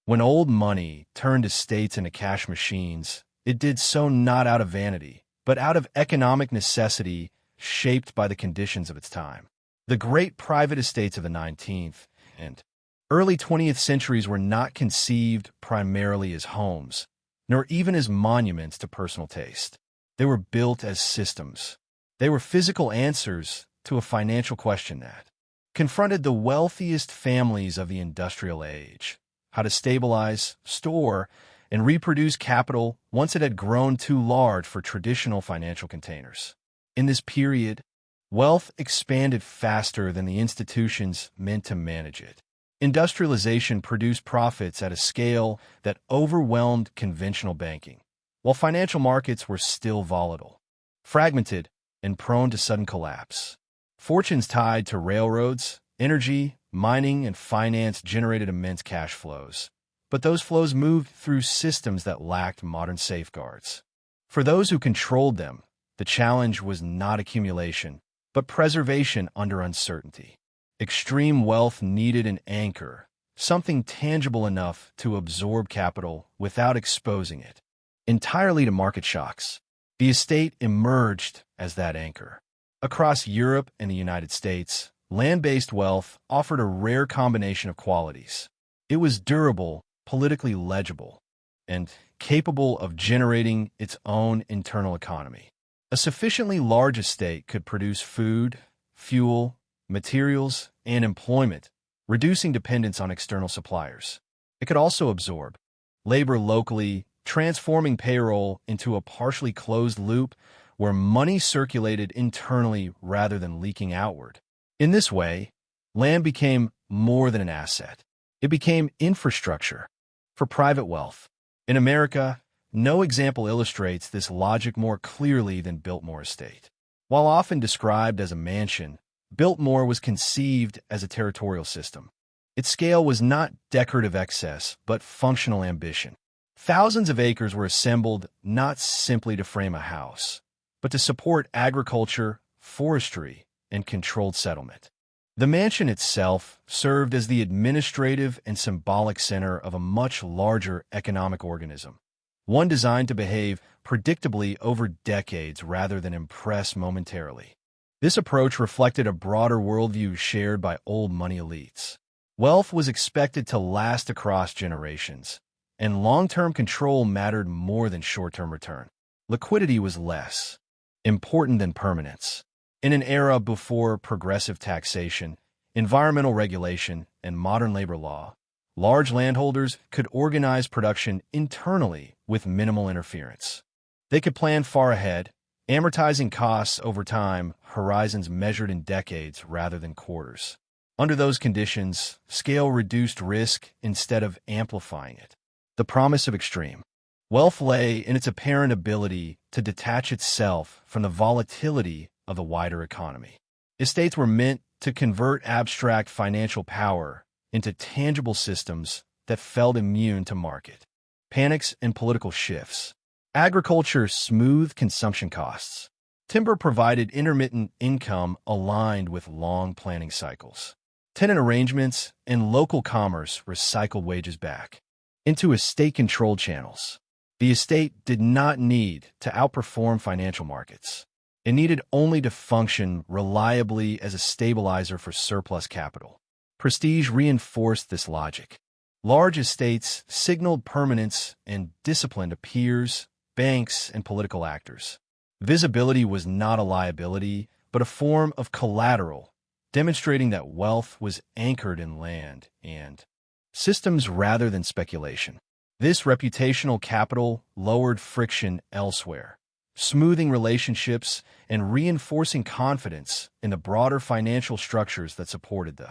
When old money turned estates into cash machines, it did so not out of vanity, but out of economic necessity shaped by the conditions of its time. The great private estates of the 19th and early 20th centuries were not conceived primarily as homes, nor even as monuments to personal taste. They were built as systems. They were physical answers to a financial question that confronted the wealthiest families of the industrial age: how to stabilize, store, and reproduce capital once it had grown too large for traditional financial containers. In this period, wealth expanded faster than the institutions meant to manage it. Industrialization produced profits at a scale that overwhelmed conventional banking, while financial markets were still volatile, fragmented, and prone to sudden collapse. Fortunes tied to railroads, energy, mining, and finance generated immense cash flows, but those flows moved through systems that lacked modern safeguards. For those who controlled them, the challenge was not accumulation, but preservation under uncertainty. Extreme wealth needed an anchor, something tangible enough to absorb capital without exposing it entirely to market shocks. The estate emerged as that anchor. Across Europe and the United States, land-based wealth offered a rare combination of qualities. It was durable, politically legible, and capable of generating its own internal economy. A sufficiently large estate could produce food, fuel, materials, and employment, reducing dependence on external suppliers. It could also absorb labor locally, transforming payroll into a partially closed loop where money circulated internally rather than leaking outward. In this way, land became more than an asset. It became infrastructure for private wealth. In America, no example illustrates this logic more clearly than Biltmore Estate. While often described as a mansion, Biltmore was conceived as a territorial system. Its scale was not decorative excess, but functional ambition. Thousands of acres were assembled not simply to frame a house, but to support agriculture, forestry, and controlled settlement. The mansion itself served as the administrative and symbolic center of a much larger economic organism, one designed to behave predictably over decades rather than impress momentarily. This approach reflected a broader worldview shared by old money elites. Wealth was expected to last across generations, and long-term control mattered more than short-term return. Liquidity was less important than permanence. In an era before progressive taxation, environmental regulation, and modern labor law, large landholders could organize production internally with minimal interference. They could plan far ahead, amortizing costs over time, horizons measured in decades rather than quarters. Under those conditions, scale reduced risk instead of amplifying it. The promise of extreme wealth lay in its apparent ability to detach itself from the volatility of the wider economy. Estates were meant to convert abstract financial power into tangible systems that felt immune to market panics and political shifts. Agriculture smoothed consumption costs. Timber provided intermittent income aligned with long planning cycles. Tenant arrangements and local commerce recycled wages back into estate-controlled channels. The estate did not need to outperform financial markets. It needed only to function reliably as a stabilizer for surplus capital. Prestige reinforced this logic. Large estates signaled permanence and discipline to peers, banks, and political actors. Visibility was not a liability, but a form of collateral, demonstrating that wealth was anchored in land and systems rather than speculation. This reputational capital lowered friction elsewhere, smoothing relationships and reinforcing confidence in the broader financial structures that supported the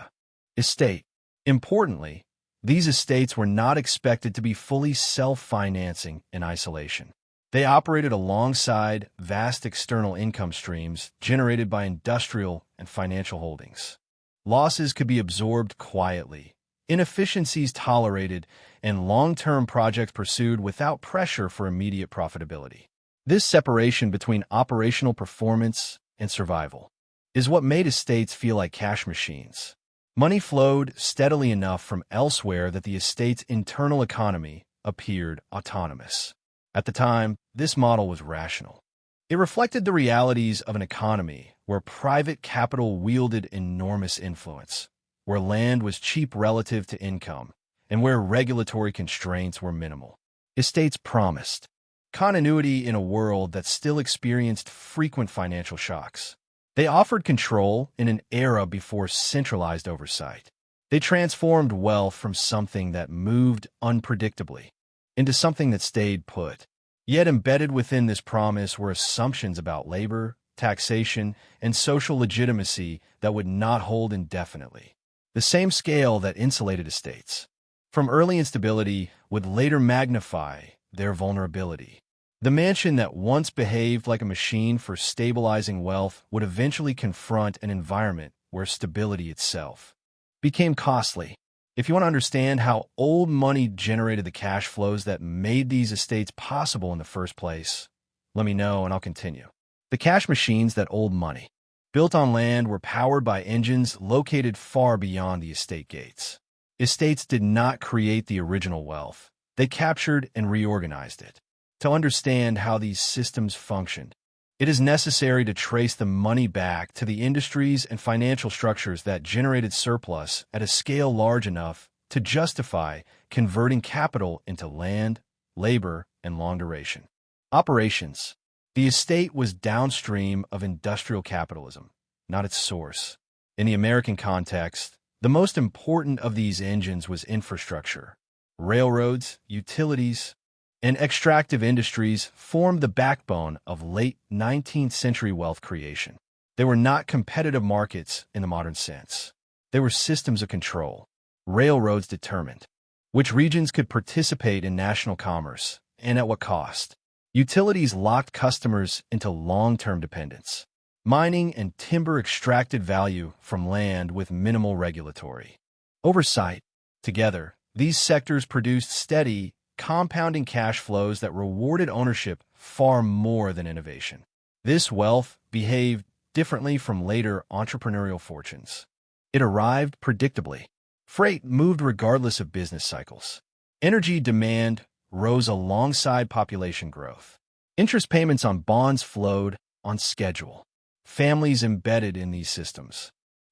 estate. Importantly, these estates were not expected to be fully self-financing in isolation. They operated alongside vast external income streams generated by industrial and financial holdings. Losses could be absorbed quietly, inefficiencies tolerated, and long-term projects pursued without pressure for immediate profitability. This separation between operational performance and survival is what made estates feel like cash machines. Money flowed steadily enough from elsewhere that the estate's internal economy appeared autonomous. At the time, this model was rational. It reflected the realities of an economy where private capital wielded enormous influence, where land was cheap relative to income, and where regulatory constraints were minimal. Estates promised continuity in a world that still experienced frequent financial shocks. They offered control in an era before centralized oversight. They transformed wealth from something that moved unpredictably into something that stayed put. Yet embedded within this promise were assumptions about labor, taxation, and social legitimacy that would not hold indefinitely. The same scale that insulated estates from early instability would later magnify their vulnerability. The mansion that once behaved like a machine for stabilizing wealth would eventually confront an environment where stability itself became costly. If you want to understand how old money generated the cash flows that made these estates possible in the first place, let me know and I'll continue. The cash machines that old money built on land were powered by engines located far beyond the estate gates. Estates did not create the original wealth. They captured and reorganized it. To understand how these systems functioned, it is necessary to trace the money back to the industries and financial structures that generated surplus at a scale large enough to justify converting capital into land, labor, and long duration operations. The estate was downstream of industrial capitalism, not its source. In the American context, the most important of these engines was infrastructure. Railroads, utilities, and extractive industries formed the backbone of late 19th century wealth creation. They were not competitive markets in the modern sense. They were systems of control. Railroads determined which regions could participate in national commerce and at what cost. Utilities locked customers into long-term dependence. Mining and timber extracted value from land with minimal regulatory oversight. Together, these sectors produced steady, compounding cash flows that rewarded ownership far more than innovation. This wealth behaved differently from later entrepreneurial fortunes. It arrived predictably. Freight moved regardless of business cycles. Energy demand rose alongside population growth. Interest payments on bonds flowed on schedule. Families embedded in these systems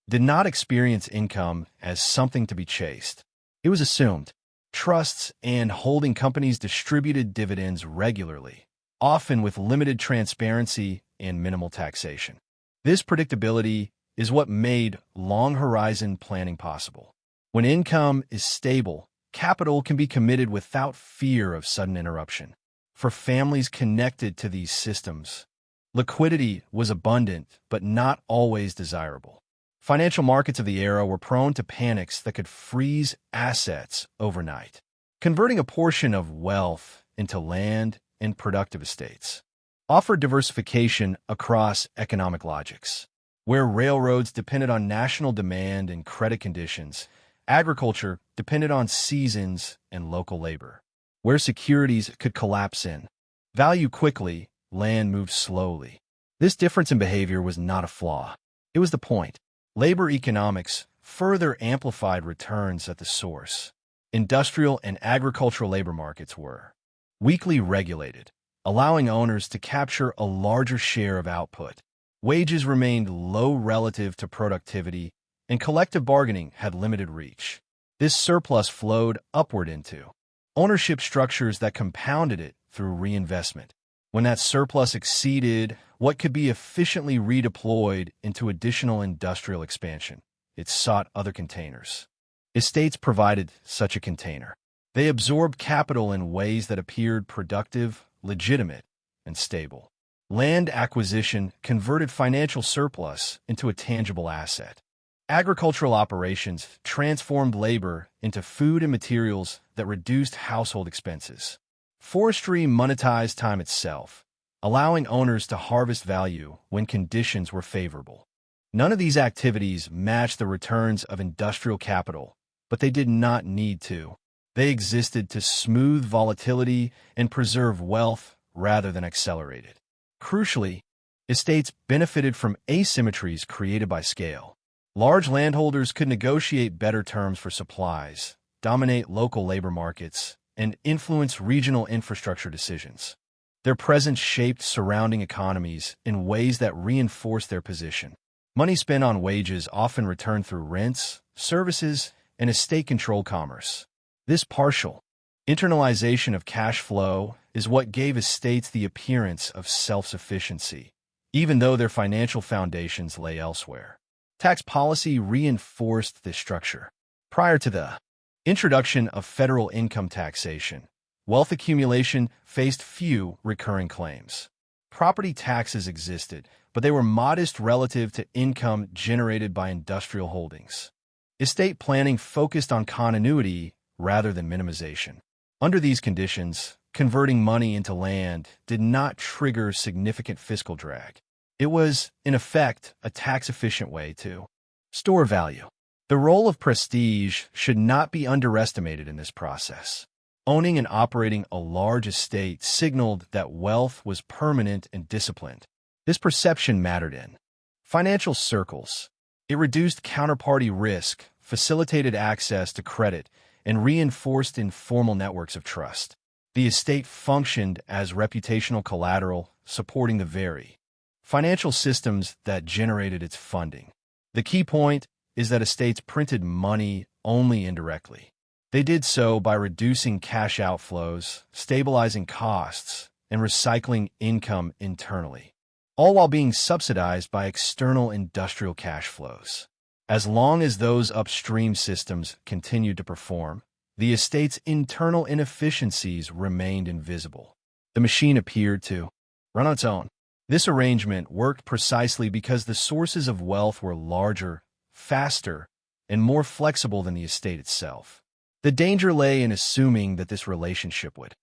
did not experience income as something to be chased. It was assumed. Trusts and holding companies distributed dividends regularly, often with limited transparency and minimal taxation. This predictability is what made long-horizon planning possible. When income is stable, capital can be committed without fear of sudden interruption. For families connected to these systems, liquidity was abundant but not always desirable. Financial markets of the era were prone to panics that could freeze assets overnight, converting a portion of wealth into land and productive estates. Offered diversification across economic logics. Where railroads depended on national demand and credit conditions, agriculture depended on seasons and local labor. Where securities could collapse in value quickly, land moved slowly. This difference in behavior was not a flaw. It was the point. Labor economics further amplified returns at the source. Industrial and agricultural labor markets were weakly regulated, allowing owners to capture a larger share of output. Wages remained low relative to productivity, and collective bargaining had limited reach. This surplus flowed upward into ownership structures that compounded it through reinvestment. When that surplus exceeded what could be efficiently redeployed into additional industrial expansion, it sought other containers. Estates provided such a container. They absorbed capital in ways that appeared productive, legitimate, and stable. Land acquisition converted financial surplus into a tangible asset. Agricultural operations transformed labor into food and materials that reduced household expenses. Forestry monetized time itself, allowing owners to harvest value when conditions were favorable. None of these activities matched the returns of industrial capital, but they did not need to. They existed to smooth volatility and preserve wealth rather than accelerate it. Crucially, estates benefited from asymmetries created by scale. Large landholders could negotiate better terms for supplies, dominate local labor markets, and influence regional infrastructure decisions. Their presence shaped surrounding economies in ways that reinforced their position. Money spent on wages often returned through rents, services, and estate-controlled commerce. This partial internalization of cash flow is what gave estates the appearance of self-sufficiency, even though their financial foundations lay elsewhere. Tax policy reinforced this structure. Prior to the introduction of federal income taxation, wealth accumulation faced few recurring claims. Property taxes existed, but they were modest relative to income generated by industrial holdings. Estate planning focused on continuity rather than minimization. Under these conditions, converting money into land did not trigger significant fiscal drag. It was, in effect, a tax-efficient way to store value. The role of prestige should not be underestimated in this process. Owning and operating a large estate signaled that wealth was permanent and disciplined. This perception mattered in financial circles. It reduced counterparty risk, facilitated access to credit, and reinforced informal networks of trust. The estate functioned as reputational collateral, supporting the very financial systems that generated its funding. The key point is that estates printed money only indirectly. They did so by reducing cash outflows, stabilizing costs, and recycling income internally, all while being subsidized by external industrial cash flows. As long as those upstream systems continued to perform, the estate's internal inefficiencies remained invisible. The machine appeared to run on its own. This arrangement worked precisely because the sources of wealth were larger, faster, and more flexible than the estate itself. The danger lay in assuming that this relationship would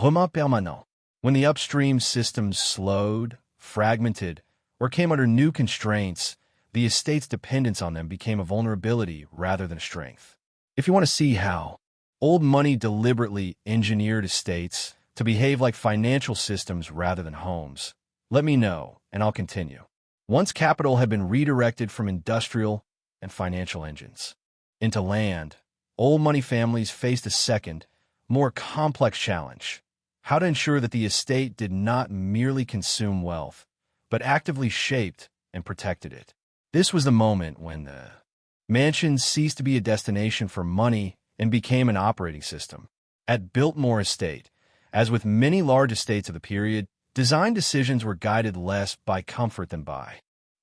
remain permanent. When the upstream systems slowed, fragmented, or came under new constraints, the estate's dependence on them became a vulnerability rather than a strength. If you want to see how old money deliberately engineered estates to behave like financial systems rather than homes, let me know, and I'll continue. Once capital had been redirected from industrial and financial engines into land, old money families faced a second, more complex challenge: how to ensure that the estate did not merely consume wealth, but actively shaped and protected it. This was the moment when the mansion ceased to be a destination for money and became an operating system. At Biltmore Estate, as with many large estates of the period, design decisions were guided less by comfort than by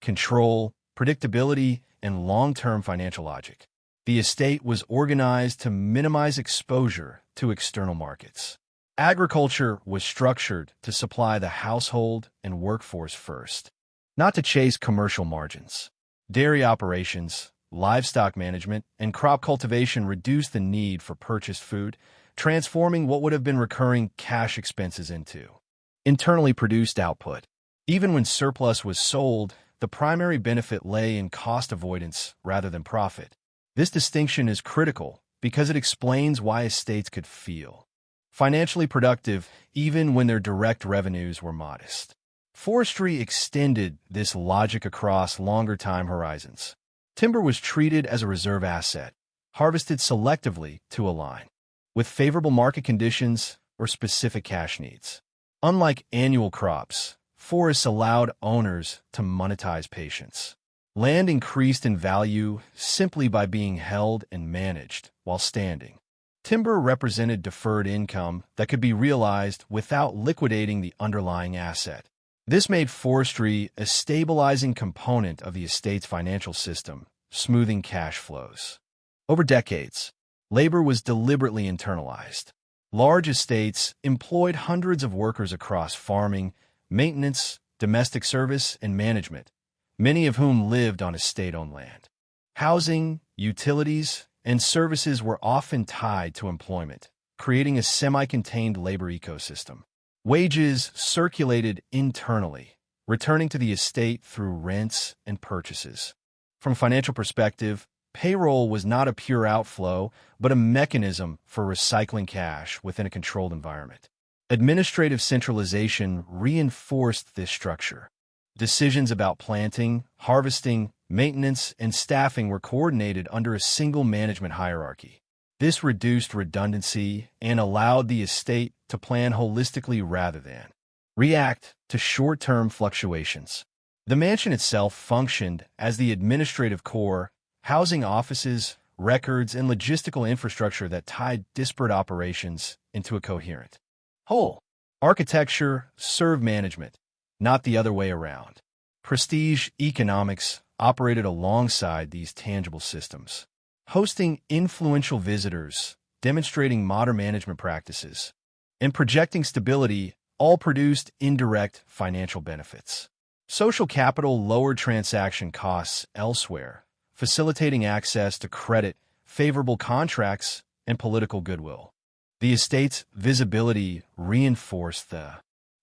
control, predictability, and long-term financial logic. The estate was organized to minimize exposure to external markets. Agriculture was structured to supply the household and workforce first, not to chase commercial margins. Dairy operations, livestock management, and crop cultivation reduced the need for purchased food, transforming what would have been recurring cash expenses into internally produced output. Even when surplus was sold, the primary benefit lay in cost avoidance rather than profit. This distinction is critical because it explains why estates could feel financially productive even when their direct revenues were modest. Forestry extended this logic across longer time horizons. Timber was treated as a reserve asset, harvested selectively to align with favorable market conditions or specific cash needs. Unlike annual crops, forests allowed owners to monetize patience. Land increased in value simply by being held and managed while standing. Timber represented deferred income that could be realized without liquidating the underlying asset. This made forestry a stabilizing component of the estate's financial system, smoothing cash flows. Over decades, labor was deliberately internalized. Large estates employed hundreds of workers across farming, maintenance, domestic service, and management, many of whom lived on estate-owned land. Housing, utilities, and services were often tied to employment, creating a semi-contained labor ecosystem. Wages circulated internally, returning to the estate through rents and purchases. From a financial perspective, payroll was not a pure outflow, but a mechanism for recycling cash within a controlled environment. Administrative centralization reinforced this structure. Decisions about planting, harvesting, maintenance, and staffing were coordinated under a single management hierarchy. This reduced redundancy and allowed the estate to plan holistically rather than react to short-term fluctuations. The mansion itself functioned as the administrative core, housing offices, records, and logistical infrastructure that tied disparate operations into a coherent whole. Architecture served management, not the other way around. Prestige economics operated alongside these tangible systems, hosting influential visitors, demonstrating modern management practices, and projecting stability all produced indirect financial benefits. Social capital lowered transaction costs elsewhere, facilitating access to credit, favorable contracts, and political goodwill. The estate's visibility reinforced the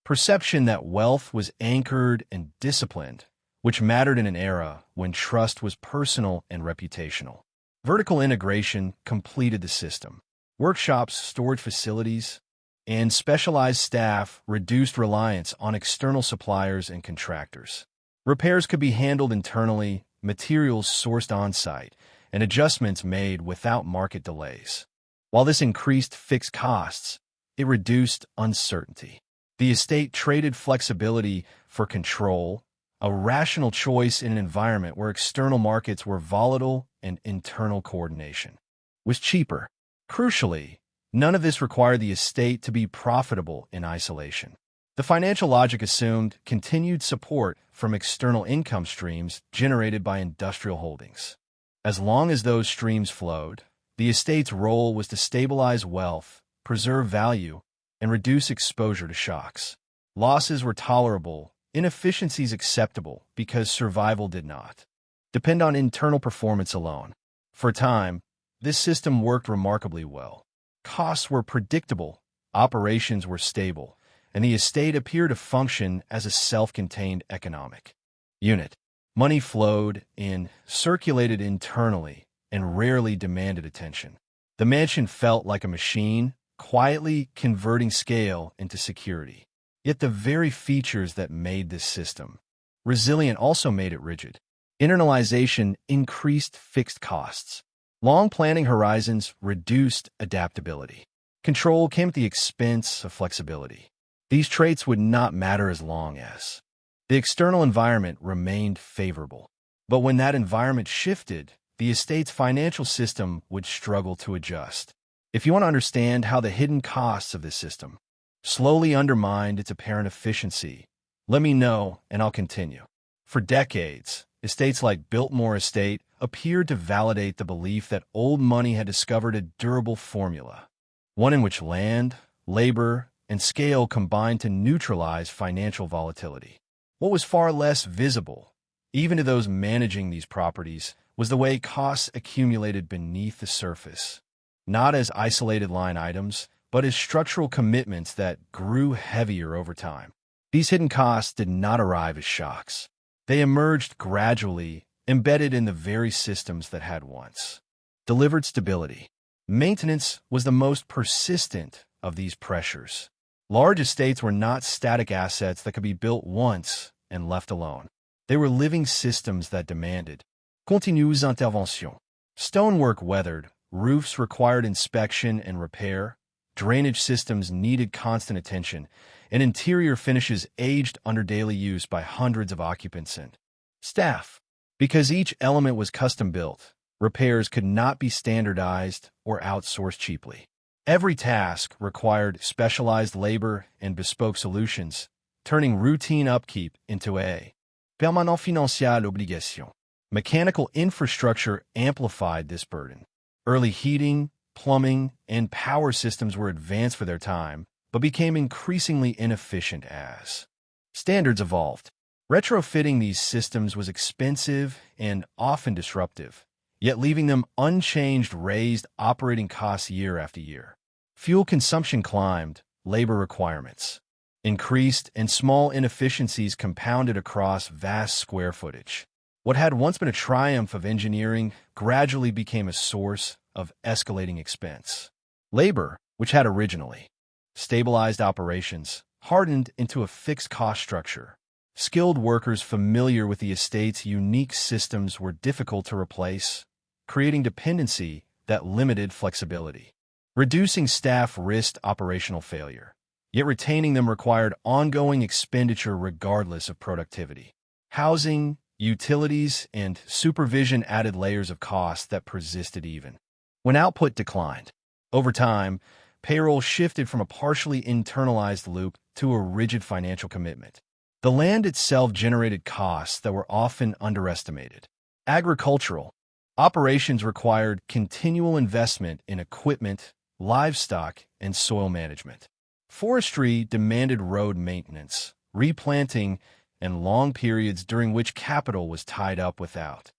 perception that wealth was anchored and disciplined, which mattered in an era when trust was personal and reputational. Vertical integration completed the system. Workshops, storage facilities, and specialized staff reduced reliance on external suppliers and contractors. Repairs could be handled internally, materials sourced on-site, and adjustments made without market delays. While this increased fixed costs, it reduced uncertainty. The estate traded flexibility for control, a rational choice in an environment where external markets were volatile and internal coordination was cheaper. Crucially, none of this required the estate to be profitable in isolation. The financial logic assumed continued support from external income streams generated by industrial holdings. As long as those streams flowed, the estate's role was to stabilize wealth, preserve value, and reduce exposure to shocks. Losses were tolerable, inefficiencies acceptable, because survival did not depend on internal performance alone. For a time, this system worked remarkably well. Costs were predictable, operations were stable, and the estate appeared to function as a self-contained economic unit. Money flowed in, circulated internally, and rarely demanded attention. The mansion felt like a machine, quietly converting scale into security. Yet the very features that made this system resilient also made it rigid. Internalization increased fixed costs. Long planning horizons reduced adaptability. Control came at the expense of flexibility. These traits would not matter as long as the external environment remained favorable. But when that environment shifted, the estate's financial system would struggle to adjust. If you want to understand how the hidden costs of this system slowly undermined its apparent efficiency, let me know and I'll continue. For decades, estates like Biltmore Estate appeared to validate the belief that old money had discovered a durable formula, one in which land, labor, and scale combined to neutralize financial volatility. What was far less visible, even to those managing these properties, was the way costs accumulated beneath the surface, not as isolated line items, but as structural commitments that grew heavier over time. These hidden costs did not arrive as shocks. They emerged gradually, embedded in the very systems that had once delivered stability. Maintenance was the most persistent of these pressures. Large estates were not static assets that could be built once and left alone. They were living systems that demanded continuous intervention. Stonework weathered, roofs required inspection and repair, drainage systems needed constant attention, and interior finishes aged under daily use by hundreds of occupants and staff. Because each element was custom-built, repairs could not be standardized or outsourced cheaply. Every task required specialized labor and bespoke solutions, turning routine upkeep into a permanent financière obligation. Mechanical infrastructure amplified this burden. Early heating, plumbing, and power systems were advanced for their time, but became increasingly inefficient as standards evolved. Retrofitting these systems was expensive and often disruptive, yet leaving them unchanged raised operating costs year after year. Fuel consumption climbed, labor requirements increased, and small inefficiencies compounded across vast square footage. What had once been a triumph of engineering gradually became a source of escalating expense. Labor, which had originally stabilized operations, hardened into a fixed cost structure. Skilled workers familiar with the estate's unique systems were difficult to replace, creating dependency that limited flexibility. Reducing staff risked operational failure, yet retaining them required ongoing expenditure regardless of productivity. Housing, utilities, and supervision added layers of cost that persisted even when output declined. Over time, payroll shifted from a partially internalized loop to a rigid financial commitment. The land itself generated costs that were often underestimated. Agricultural operations required continual investment in equipment, livestock, and soil management. Forestry demanded road maintenance, replanting, and long periods during which capital was tied up without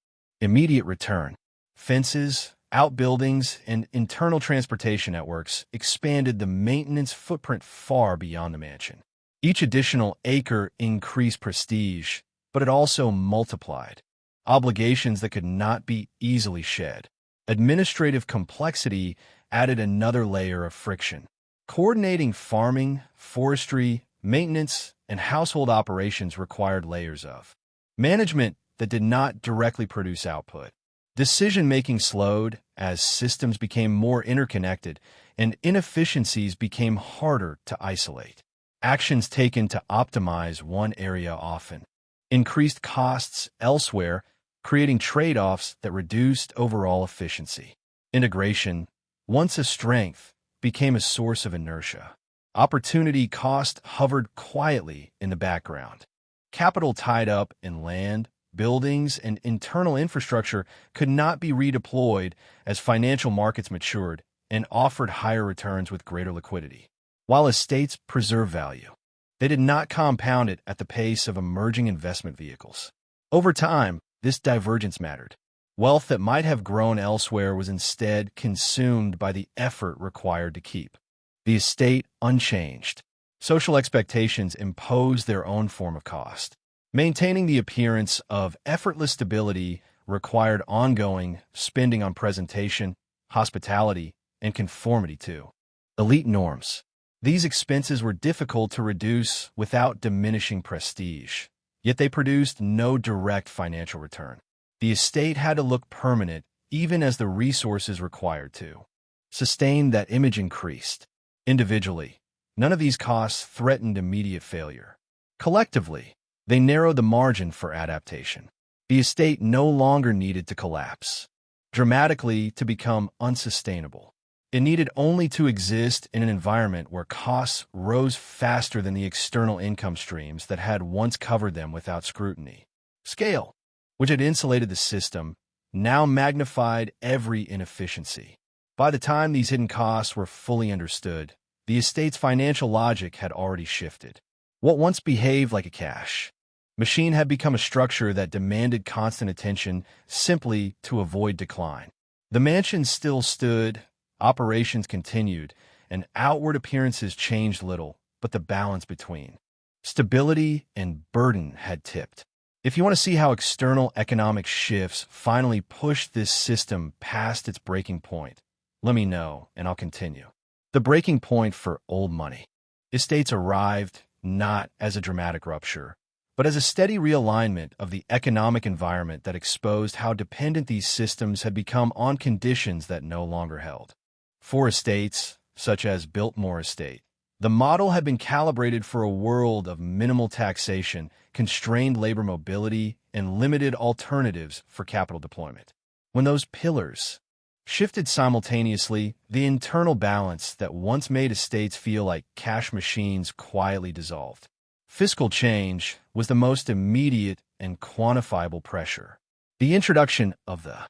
immediate return. Fences, outbuildings, and internal transportation networks expanded the maintenance footprint far beyond the mansion. Each additional acre increased prestige, but it also multiplied obligations that could not be easily shed. Administrative complexity added another layer of friction. Coordinating farming, forestry, maintenance, and household operations required layers of management that did not directly produce output. Decision-making slowed as systems became more interconnected and inefficiencies became harder to isolate. Actions taken to optimize one area often increased costs elsewhere, creating trade-offs that reduced overall efficiency. Integration, once a strength, became a source of inertia. Opportunity cost hovered quietly in the background. Capital tied up in land, buildings, and internal infrastructure could not be redeployed as financial markets matured and offered higher returns with greater liquidity. While estates preserved value, they did not compound it at the pace of emerging investment vehicles. Over time, this divergence mattered. Wealth that might have grown elsewhere was instead consumed by the effort required to keep the estate unchanged. Social expectations imposed their own form of cost. Maintaining the appearance of effortless stability required ongoing spending on presentation, hospitality, and conformity to elite norms. These expenses were difficult to reduce without diminishing prestige, yet they produced no direct financial return. The estate had to look permanent even as the resources required to sustain that image increased. Individually, none of these costs threatened immediate failure. Collectively, they narrowed the margin for adaptation. The estate no longer needed to collapse dramatically to become unsustainable. It needed only to exist in an environment where costs rose faster than the external income streams that had once covered them without scrutiny. Scale, which had insulated the system, now magnified every inefficiency. By the time these hidden costs were fully understood, the estate's financial logic had already shifted. What once behaved like a cash machine had become a structure that demanded constant attention simply to avoid decline. The mansion still stood, operations continued, and outward appearances changed little, but the balance between stability and burden had tipped. If you want to see how external economic shifts finally pushed this system past its breaking point, let me know, and I'll continue. The breaking point for old money. Estates arrived not as a dramatic rupture, but as a steady realignment of the economic environment that exposed how dependent these systems had become on conditions that no longer held. For estates, such as Biltmore Estate, the model had been calibrated for a world of minimal taxation, constrained labor mobility, and limited alternatives for capital deployment. When those pillars shifted simultaneously, the internal balance that once made estates feel like cash machines quietly dissolved. Fiscal change was the most immediate and quantifiable pressure. The introduction of the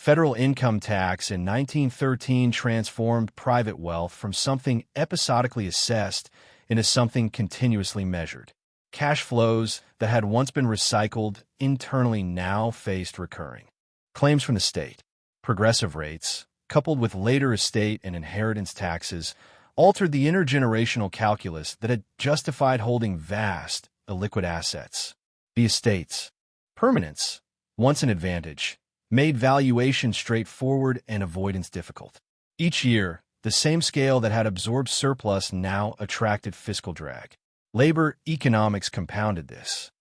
federal income tax in 1913 transformed private wealth from something episodically assessed into something continuously measured. Cash flows that had once been recycled internally now faced recurring claims from the state. Progressive rates, coupled with later estate and inheritance taxes, altered the intergenerational calculus that had justified holding vast, illiquid assets. The estate's permanence, once an advantage, made valuation straightforward and avoidance difficult. Each year, the same scale that had absorbed surplus now attracted fiscal drag. Labor economics compounded this.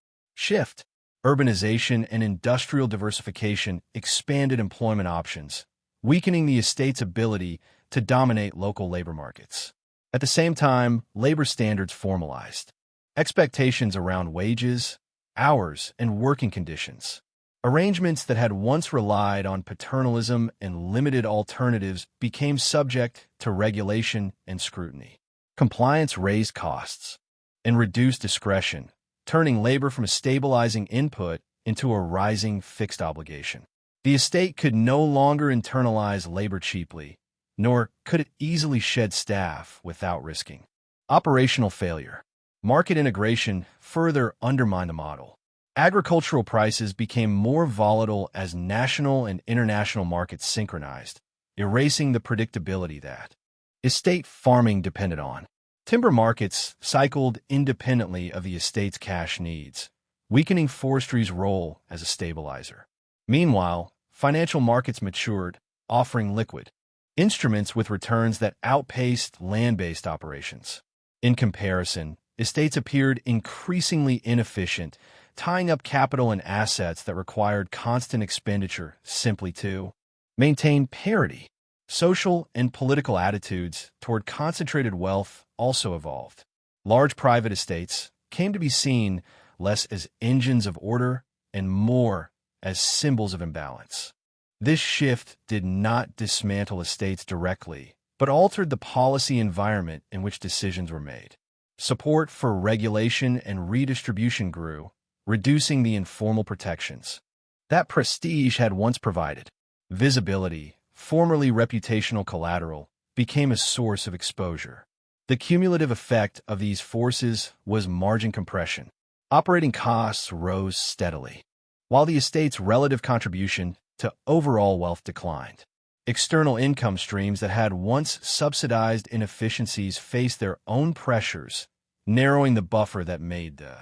shift. Urbanization and industrial diversification expanded employment options, weakening the estate's ability to dominate local labor markets. At the same time, labor standards formalized. Expectations around wages, hours, and working conditions. Arrangements that had once relied on paternalism and limited alternatives became subject to regulation and scrutiny. Compliance raised costs and reduced discretion, turning labor from a stabilizing input into a rising fixed obligation. The estate could no longer internalize labor cheaply, nor could it easily shed staff without risking operational failure. Market integration further undermined the model. Agricultural prices became more volatile as national and international markets synchronized, erasing the predictability that estate farming depended on. Timber markets cycled independently of the estate's cash needs, weakening forestry's role as a stabilizer. Meanwhile, financial markets matured, offering liquid instruments with returns that outpaced land-based operations. In comparison, estates appeared increasingly inefficient, tying up capital and assets that required constant expenditure simply to maintain parity. Social and political attitudes toward concentrated wealth also evolved. Large private estates came to be seen less as engines of order and more as symbols of imbalance. This shift did not dismantle estates directly, but altered the policy environment in which decisions were made. Support for regulation and redistribution grew, reducing the informal protections that prestige had once provided. Visibility, formerly reputational collateral, became a source of exposure. The cumulative effect of these forces was margin compression. Operating costs rose steadily, while the estate's relative contribution to overall wealth declined. External income streams that had once subsidized inefficiencies faced their own pressures, narrowing the buffer that made the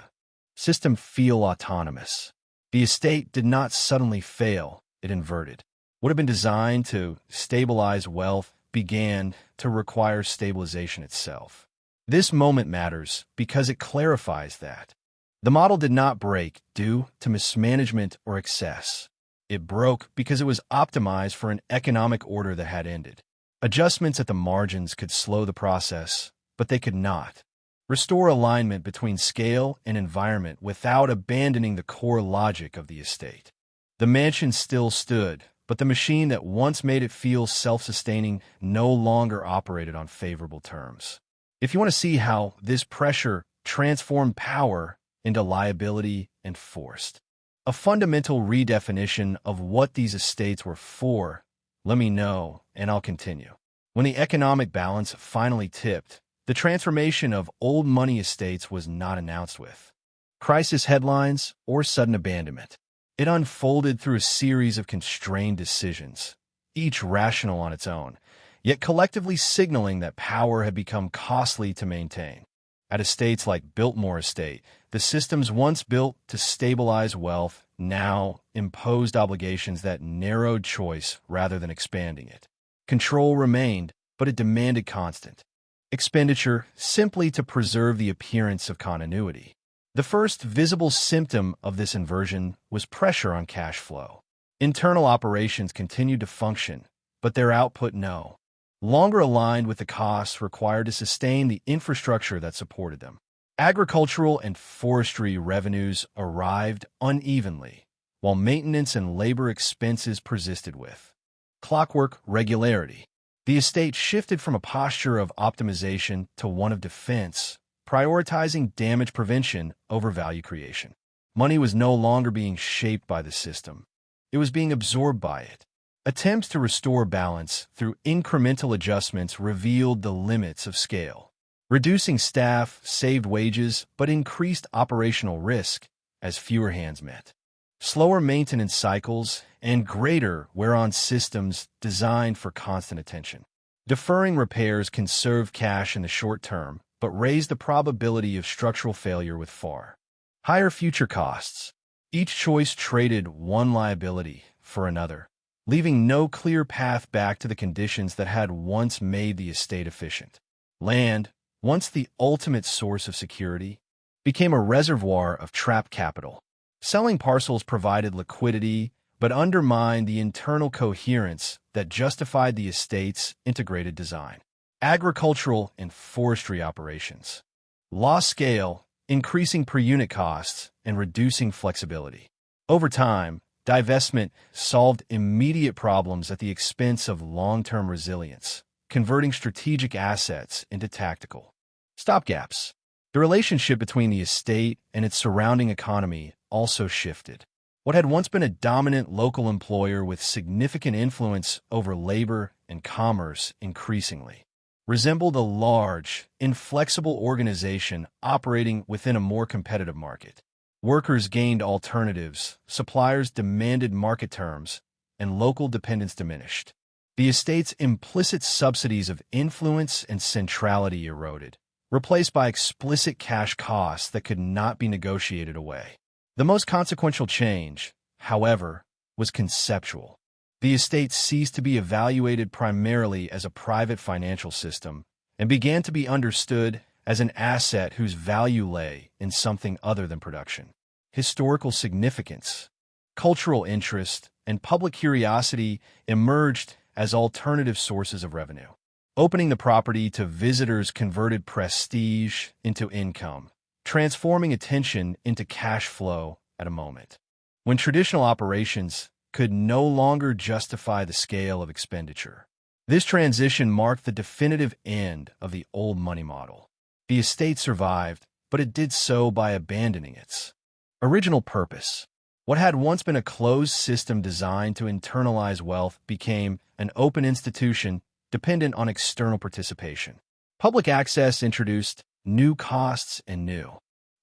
system feel autonomous. The estate did not suddenly fail, it inverted. What had been designed to stabilize wealth began to require stabilization itself. This moment matters because it clarifies that the model did not break due to mismanagement or excess. It broke because it was optimized for an economic order that had ended. Adjustments at the margins could slow the process, but they could not restore alignment between scale and environment without abandoning the core logic of the estate. The mansion still stood, but the machine that once made it feel self-sustaining no longer operated on favorable terms. If you want to see how this pressure transformed power into liability and forced a fundamental redefinition of what these estates were for, let me know, and I'll continue. When the economic balance finally tipped, the transformation of old money estates was not announced with crisis headlines or sudden abandonment. It unfolded through a series of constrained decisions, each rational on its own, yet collectively signaling that power had become costly to maintain. At estates like Biltmore Estate, the systems once built to stabilize wealth now imposed obligations that narrowed choice rather than expanding it. Control remained, but it demanded constant expenditure simply to preserve the appearance of continuity. The first visible symptom of this inversion was pressure on cash flow. Internal operations continued to function, but their output no longer aligned with the costs required to sustain the infrastructure that supported them. Agricultural and forestry revenues arrived unevenly, while maintenance and labor expenses persisted with clockwork regularity. The estate shifted from a posture of optimization to one of defense, prioritizing damage prevention over value creation. Money was no longer being shaped by the system. It was being absorbed by it. Attempts to restore balance through incremental adjustments revealed the limits of scale. Reducing staff saved wages but increased operational risk as fewer hands met. Slower maintenance cycles and greater wear on systems designed for constant attention. Deferring repairs conserved cash in the short term but raised the probability of structural failure with far higher future costs. Each choice traded one liability for another, leaving no clear path back to the conditions that had once made the estate efficient. Land, once the ultimate source of security, became a reservoir of trapped capital. Selling parcels provided liquidity, but undermined the internal coherence that justified the estate's integrated design. Agricultural and forestry operations. Lost scale, increasing per-unit costs, and reducing flexibility. Over time, divestment solved immediate problems at the expense of long-term resilience, converting strategic assets into tactical stopgaps. The relationship between the estate and its surrounding economy also shifted. What had once been a dominant local employer with significant influence over labor and commerce increasingly resembled a large, inflexible organization operating within a more competitive market. Workers gained alternatives, suppliers demanded market terms, and local dependence diminished. The estate's implicit subsidies of influence and centrality eroded, replaced by explicit cash costs that could not be negotiated away. The most consequential change, however, was conceptual. The estate ceased to be evaluated primarily as a private financial system and began to be understood as an asset whose value lay in something other than production. Historical significance, cultural interest, and public curiosity emerged as alternative sources of revenue. Opening the property to visitors converted prestige into income, transforming attention into cash flow at a moment when traditional operations could no longer justify the scale of expenditure. This transition marked the definitive end of the old money model. The estate survived, but it did so by abandoning its original purpose. What had once been a closed system designed to internalize wealth became an open institution dependent on external participation. Public access introduced new costs and new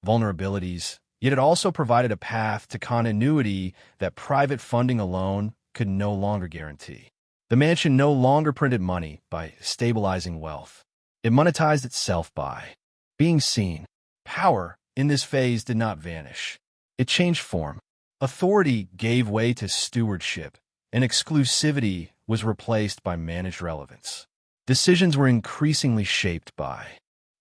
vulnerabilities, yet it also provided a path to continuity that private funding alone could no longer guarantee. The mansion no longer printed money by stabilizing wealth. It monetized itself by being seen. Power, in this phase, did not vanish. It changed form. Authority gave way to stewardship, and exclusivity was replaced by managed relevance. Decisions were increasingly shaped by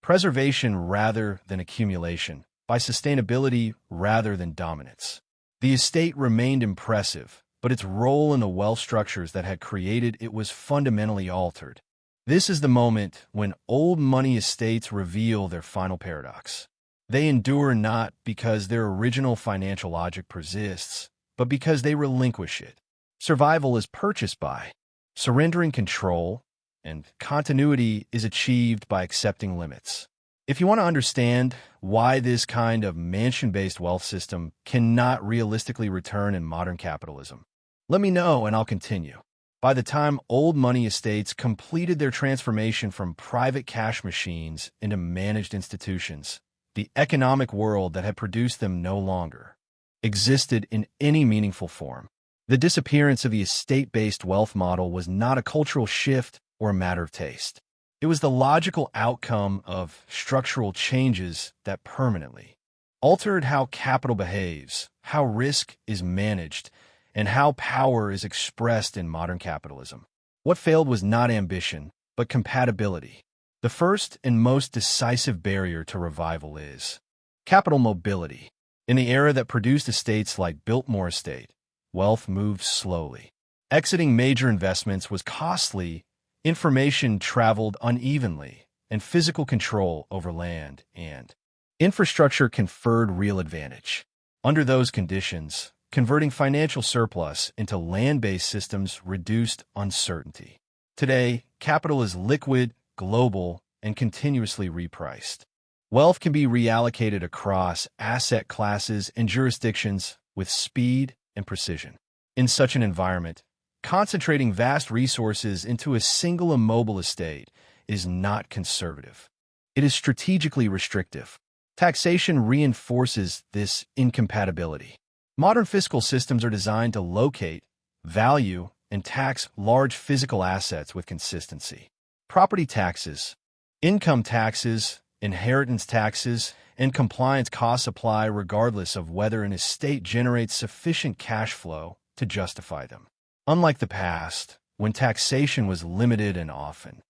preservation rather than accumulation, by sustainability rather than dominance. The estate remained impressive, but its role in the wealth structures that had created it was fundamentally altered. This is the moment when old money estates reveal their final paradox. They endure not because their original financial logic persists, but because they relinquish it. Survival is purchased by surrendering control, and continuity is achieved by accepting limits. If you want to understand why this kind of mansion-based wealth system cannot realistically return in modern capitalism, let me know and I'll continue. By the time old money estates completed their transformation from private cash machines into managed institutions, the economic world that had produced them no longer existed in any meaningful form. The disappearance of the estate-based wealth model was not a cultural shift or a matter of taste. It was the logical outcome of structural changes that permanently altered how capital behaves, how risk is managed, and how power is expressed in modern capitalism. What failed was not ambition, but compatibility. The first and most decisive barrier to revival is capital mobility. In the era that produced estates like Biltmore Estate, wealth moved slowly. Exiting major investments was costly, information traveled unevenly, and physical control over land and infrastructure conferred real advantage. Under those conditions, converting financial surplus into land-based systems reduced uncertainty. Today, capital is liquid, global, and continuously repriced. Wealth can be reallocated across asset classes and jurisdictions with speed and precision. In such an environment, concentrating vast resources into a single immobile estate is not conservative. It is strategically restrictive. Taxation reinforces this incompatibility. Modern fiscal systems are designed to locate, value, and tax large physical assets with consistency. Property taxes, income taxes, inheritance taxes, and compliance costs apply regardless of whether an estate generates sufficient cash flow to justify them. Unlike the past, when taxation was limited and often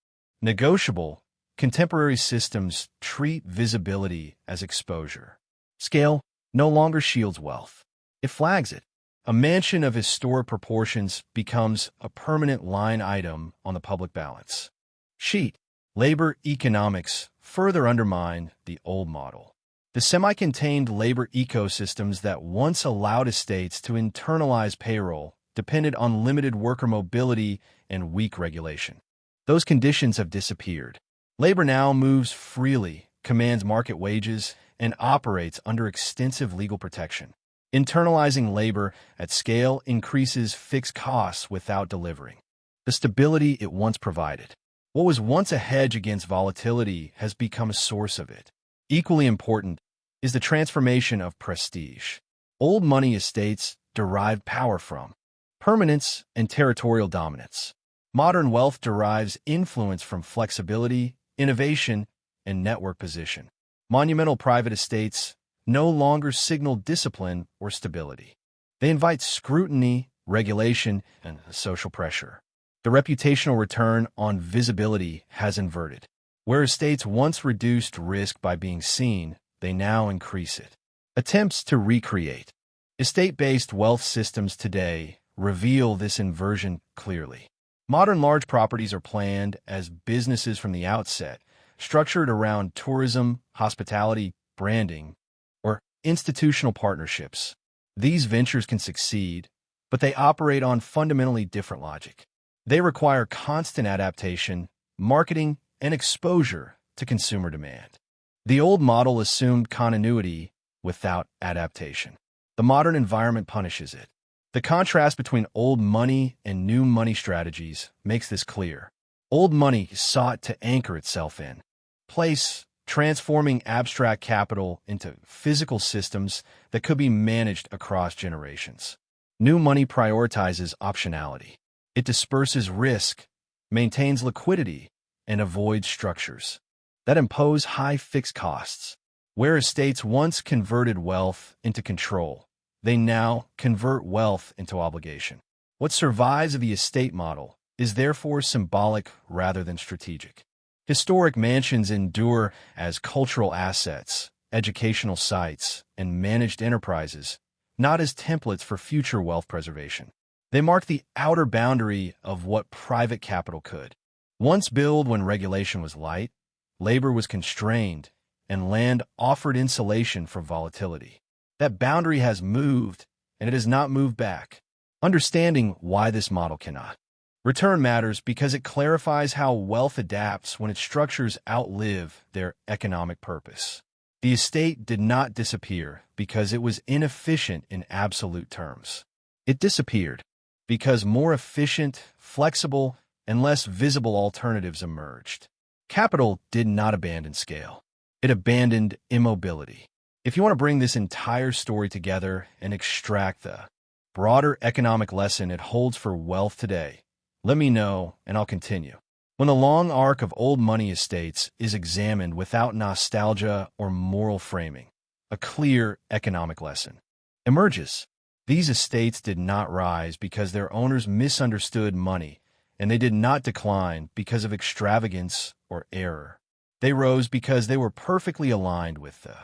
negotiable, contemporary systems treat visibility as exposure. Scale no longer shields wealth. It flags it. A mansion of historic proportions becomes a permanent line item on the public balance sheet. Labor economics further undermine the old model. The semi-contained labor ecosystems that once allowed estates to internalize payroll depended on limited worker mobility and weak regulation. Those conditions have disappeared. Labor now moves freely, commands market wages, and operates under extensive legal protection. Internalizing labor at scale increases fixed costs without delivering the stability it once provided. What was once a hedge against volatility has become a source of it. Equally important is the transformation of prestige. Old money estates derived power from permanence and territorial dominance. Modern wealth derives influence from flexibility, innovation, and network position. Monumental private estates no longer signal discipline or stability. They invite scrutiny, regulation, and social pressure. The reputational return on visibility has inverted. Where estates once reduced risk by being seen, they now increase it. Attempts to recreate estate-based wealth systems today reveal this inversion clearly. Modern large properties are planned as businesses from the outset, structured around tourism, hospitality, branding, or institutional partnerships. These ventures can succeed, but they operate on fundamentally different logic. They require constant adaptation, marketing, and exposure to consumer demand. The old model assumed continuity without adaptation. The modern environment punishes it. The contrast between old money and new money strategies makes this clear. Old money sought to anchor itself in place, transforming abstract capital into physical systems that could be managed across generations. New money prioritizes optionality. It disperses risk, maintains liquidity, and avoids structures that impose high fixed costs. Where estates once converted wealth into control, they now convert wealth into obligation. What survives of the estate model is therefore symbolic rather than strategic. Historic mansions endure as cultural assets, educational sites, and managed enterprises, not as templates for future wealth preservation. They mark the outer boundary of what private capital could. Once built when regulation was light, labor was constrained, and land offered insulation from volatility. That boundary has moved, and it has not moved back. Understanding why this model cannot return matters because it clarifies how wealth adapts when its structures outlive their economic purpose. The estate did not disappear because it was inefficient in absolute terms. It disappeared because more efficient, flexible, and less visible alternatives emerged. Capital did not abandon scale. It abandoned immobility. If you want to bring this entire story together and extract the broader economic lesson it holds for wealth today, let me know and I'll continue. When the long arc of old money estates is examined without nostalgia or moral framing, a clear economic lesson emerges. These estates did not rise because their owners misunderstood money, and they did not decline because of extravagance or error. They rose because they were perfectly aligned with the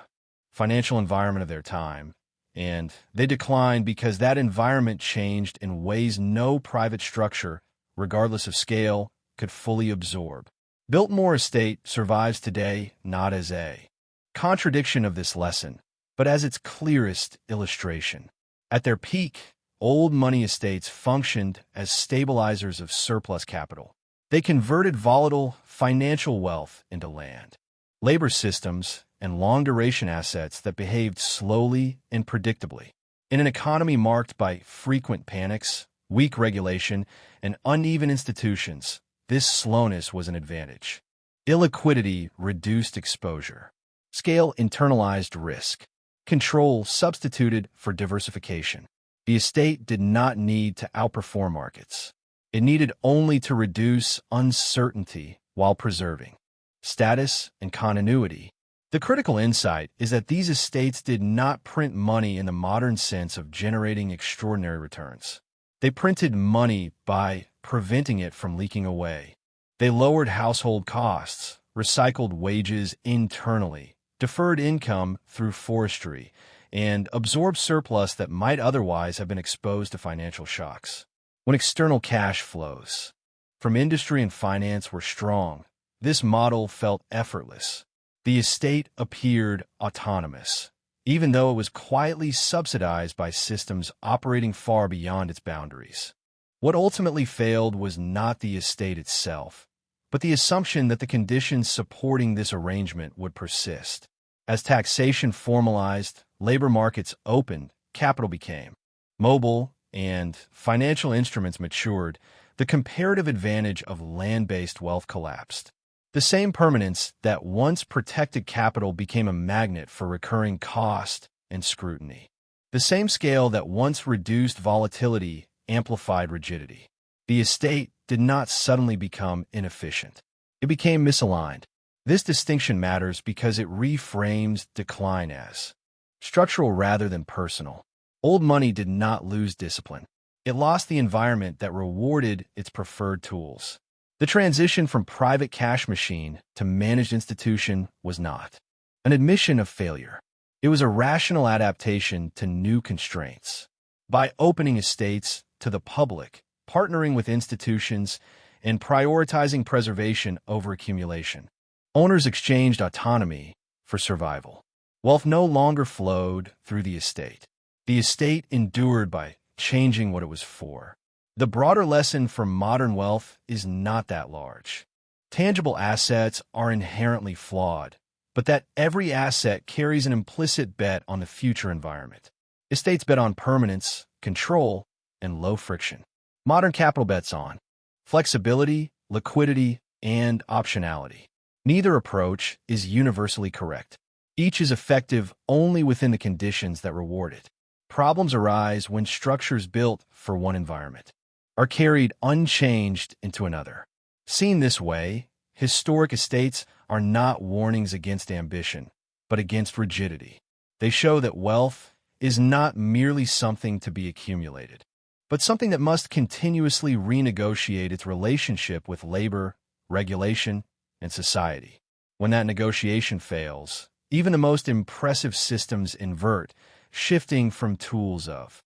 financial environment of their time, and they declined because that environment changed in ways no private structure, regardless of scale, could fully absorb. Biltmore Estate survives today not as a contradiction of this lesson, but as its clearest illustration. At their peak, old money estates functioned as stabilizers of surplus capital. They converted volatile financial wealth into land, labor systems, and long-duration assets that behaved slowly and predictably. In an economy marked by frequent panics, weak regulation, and uneven institutions, this slowness was an advantage. Illiquidity reduced exposure. Scale internalized risk. Control substituted for diversification. The estate did not need to outperform markets. It needed only to reduce uncertainty while preserving status and continuity. The critical insight is that these estates did not print money in the modern sense of generating extraordinary returns. They printed money by preventing it from leaking away. They lowered household costs, recycled wages internally, deferred income through forestry, and absorb surplus that might otherwise have been exposed to financial shocks. When external cash flows from industry and finance were strong, this model felt effortless. The estate appeared autonomous, even though it was quietly subsidized by systems operating far beyond its boundaries. What ultimately failed was not the estate itself, but the assumption that the conditions supporting this arrangement would persist. As taxation formalized, labor markets opened, capital became mobile, and financial instruments matured, the comparative advantage of land-based wealth collapsed. The same permanence that once protected capital became a magnet for recurring cost and scrutiny. The same scale that once reduced volatility amplified rigidity. The estate did not suddenly become inefficient. It became misaligned. This distinction matters because it reframes decline as structural rather than personal. Old money did not lose discipline. It lost the environment that rewarded its preferred tools. The transition from private cash machine to managed institution was not an admission of failure. It was a rational adaptation to new constraints. By opening estates to the public, partnering with institutions, and prioritizing preservation over accumulation, owners exchanged autonomy for survival. Wealth no longer flowed through the estate. The estate endured by changing what it was for. The broader lesson from modern wealth is not that large. Tangible assets are inherently flawed, but that every asset carries an implicit bet on the future environment. Estates bet on permanence, control, and low friction. Modern capital bets on flexibility, liquidity, and optionality. Neither approach is universally correct. Each is effective only within the conditions that reward it. Problems arise when structures built for one environment are carried unchanged into another. Seen this way, historic estates are not warnings against ambition, but against rigidity. They show that wealth is not merely something to be accumulated, but something that must continuously renegotiate its relationship with labor, regulation, and society. When that negotiation fails, even the most impressive systems invert, shifting from tools of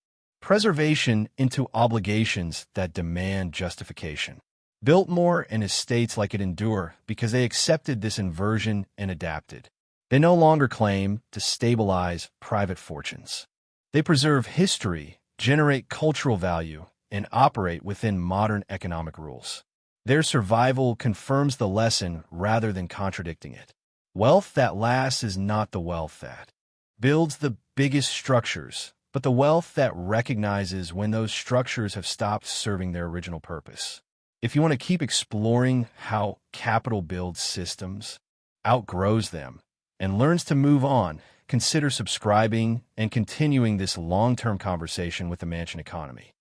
preservation into obligations that demand justification. Biltmore and estates like it endure because they accepted this inversion and adapted. They no longer claim to stabilize private fortunes. They preserve history, generate cultural value, and operate within modern economic rules. Their survival confirms the lesson rather than contradicting it. Wealth that lasts is not the wealth that builds the biggest structures, but the wealth that recognizes when those structures have stopped serving their original purpose. If you want to keep exploring how capital builds systems, outgrows them, and learns to move on, consider subscribing and continuing this long-term conversation with the Mansion Economy.